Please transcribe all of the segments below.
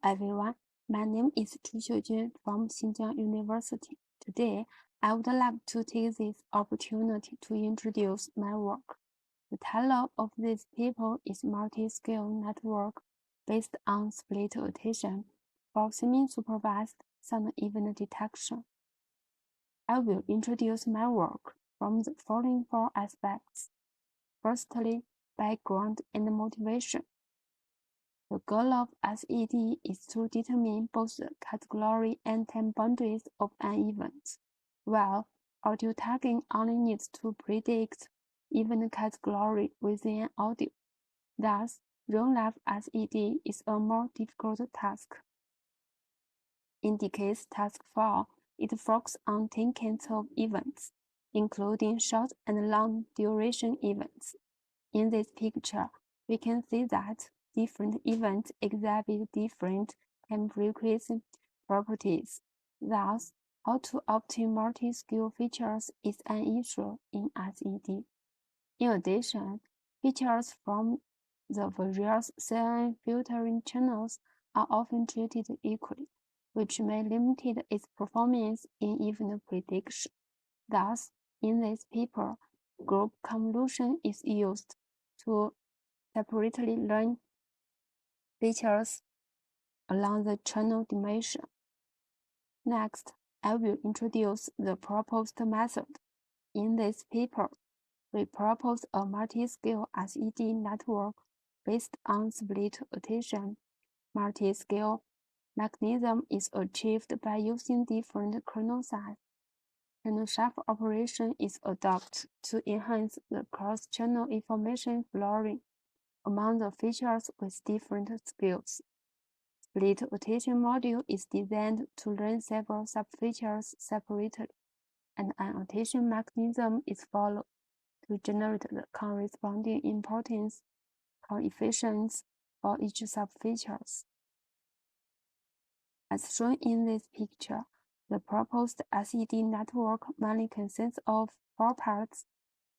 everyone, my name is Xiujuan from Xinjiang University. Today, I would like to take this opportunity to introduce my work. The title of this paper is Multi-Scale Network based on split attention for semi-supervised sound event detection. I will introduce my work from the following four aspects. Firstly, background and motivation. The goal of SED is to determine both the category and time boundaries of an event, while audio tagging only needs to predict event category within an audio. Thus, real-life SED is a more difficult task. In DCASE Task 4, it focuses on 10 kinds of events, including short and long duration events. In this picture, we can see that different events exhibit different time frequency properties. Thus, how to obtain multi-scale features is an issue in SED. In addition, features from the various CNN filtering channels are often treated equally, which may limit its performance in event prediction. Thus, in this paper, group convolution is used to separately learn features along the channel dimension. Next, I will introduce the proposed method. In this paper, we propose a multi-scale SED network based on split attention. Multi-scale mechanism is achieved by using different kernel sizes. Channel shuffle operation is adopted to enhance the cross-channel information flowing among the features with different scales. Split attention module is designed to learn several sub-features separately, and an attention mechanism is followed to generate the corresponding importance coefficients for each sub-features. As shown in this picture, the proposed SED network mainly consists of four parts.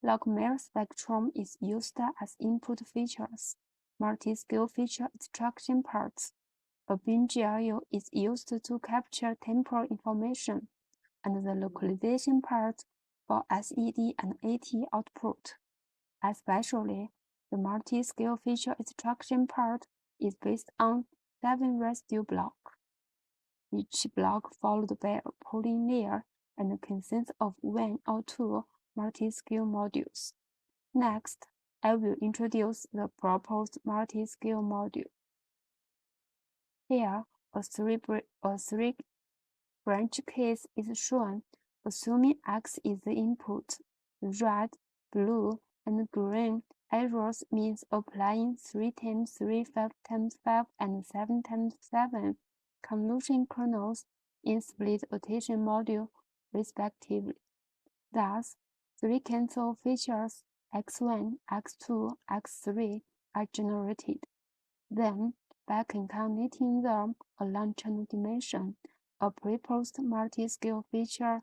Log-Meyer spectrum is used as input features. Multi-scale feature extraction parts. A bin GLU is used to capture temporal information, and the localization part for SED and AT output. Especially, the multi-scale feature extraction part is based on 7 residue blocks. Each block followed by a polling layer and consists of 1 or 2 multi-scale modules. Next, I will introduce the proposed multi-scale module. Here, a three-branch case is shown, assuming X is the input. Red, blue, and green arrows means applying 3 times 3, 5 times 5, and 7 times 7 convolution kernels in split attention module, respectively. Thus, 3 cancel features X1, X2, X3 are generated. Then, by concatenating them along channel dimension, a proposed multi-scale feature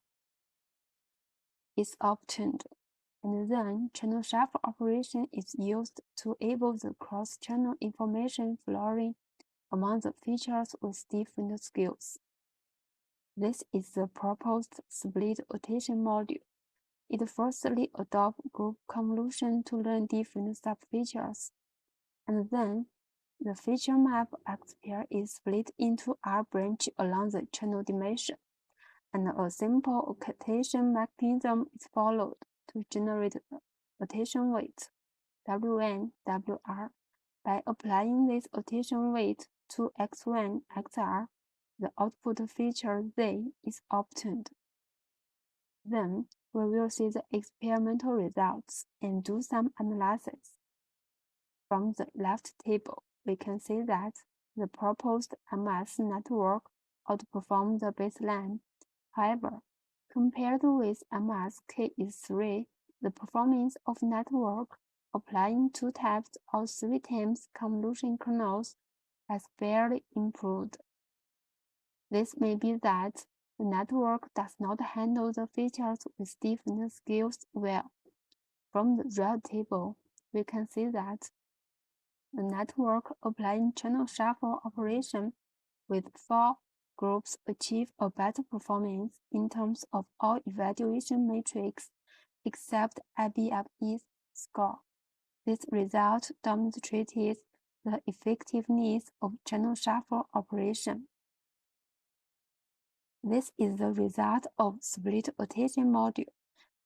is obtained, and then channel shuffle operation is used to enable the cross-channel information flowing among the features with different scales. This is the proposed split attention module. It firstly adopts group convolution to learn different sub-features, and then the feature map X pair is split into R branch along the channel dimension, and a simple occultation mechanism is followed to generate the attention weight W1, WR. By applying this attention weight to X1, XR, the output feature Z is obtained. Then we will see the experimental results and do some analysis. From the left table, we can see that the proposed MS network outperforms the baseline. However, compared with MS K is 3, the performance of network applying 2 types or 3 times convolution kernels has barely improved. This may be that the network does not handle the features with different scales well. From the red table, we can see that the network applying channel shuffle operation with 4 groups achieve a better performance in terms of all evaluation metrics except IBFE's score. This result demonstrated the effectiveness of channel shuffle operation. This is the result of split rotation module.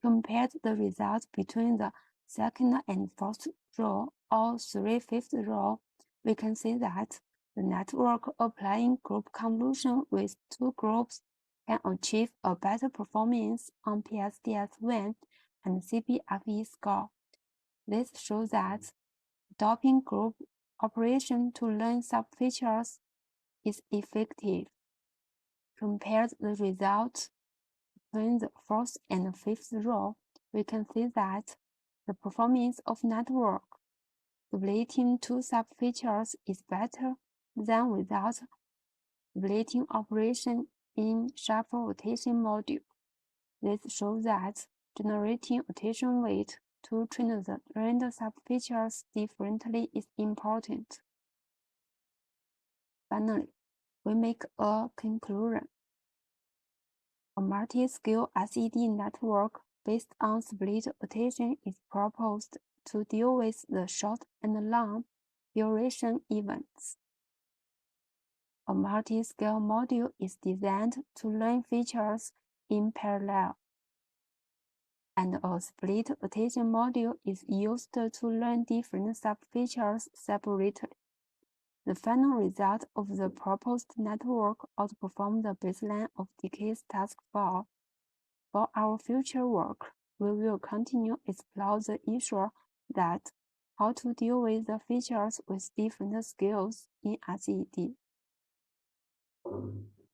Compared the results between the second and fourth row or 3/5 row, we can see that the network applying group convolution with 2 groups can achieve a better performance on PSDS1 and CBFE score. This shows that adopting group operation to learn subfeatures is effective. Compared the results between the fourth and fifth row, we can see that the performance of network splitting 2 subfeatures is better than without splitting operation in shuffle rotation module. This shows that generating rotation weight to train the learned subfeatures differently is important. Finally, we make a conclusion. A multi-scale SED network based on split rotation is proposed to deal with the short and long duration events. A multi-scale module is designed to learn features in parallel, and a split rotation module is used to learn different subfeatures separately. The final result of the proposed network outperformed the baseline of DCASE Task 4. For our future work, we will continue explore the issue that how to deal with the features with different skills in SED.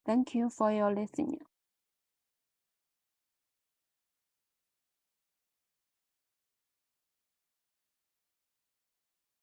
Thank you for your listening.